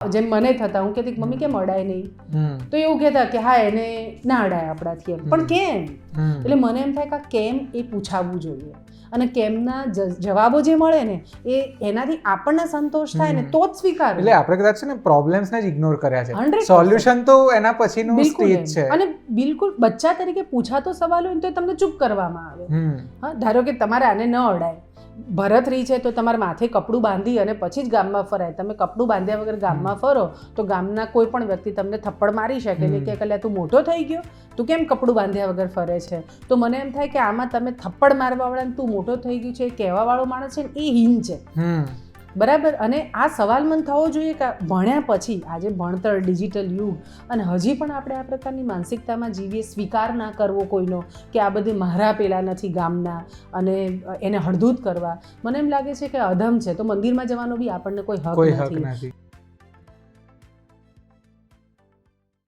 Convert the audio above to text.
જેમ મને થતા, હું કહેતી મમ્મી કેમ અડાય નહીં, તો એવું કહેતા કે હા એને ના અડાય આપણાથી એમ, પણ કેમ? એટલે મને એમ થાય કે કેમ એ પૂછાવવું જોઈએ, અને કેમના જવાબો જે મળે ને એનાથી આપણને સંતોષ થાય ને તો જ સ્વીકાર. એટલે આપણે કદાચ છે ને પ્રોબ્લેમ્સને જ ઇગ્નોર કર્યા છે, 100%. સોલ્યુશન તો એના પછીનું સ્ટેજ છે. અને બિલકુલ બચ્ચા તરીકે પૂછાતો સવાલ હોય તો તમને ચૂપ કરવામાં આવે. હા, ધારો કે તમારે આને ન અડાય, ભરતરી છે તો તમારે માથે કપડું બાંધી અને પછી જ ગામમાં ફરાય. તમે કપડું બાંધ્યા વગર ગામમાં ફરો તો ગામના કોઈ પણ વ્યક્તિ તમને થપ્પડ મારી શકે ને કે કલ્યા તું મોટો થઈ ગયો, તું કેમ કપડું બાંધ્યા વગર ફરે છે. તો મને એમ થાય કે આમાં તમે થપ્પડ મારવા વાળાને તું મોટો થઈ ગયું છે એ કહેવા વાળો માણસ છે ને એ હીન છે. બરાબર. અને આ સવાલ મન થવો જોઈએ કે ભણ્યા પછી, આજે ભણતર, ડિજિટલ યુગ, અને હજી પણ આપણે આ પ્રકારની માનસિકતામાં જીવીએ, સ્વીકાર ના કરવો કોઈનો કે આ બધી મારા પેલા નથી ગામના, અને એને હળધૂત કરવા, મને એમ લાગે છે કે અધમ છે. તો મંદિરમાં જવાનો બી આપણને કોઈ હક નથી.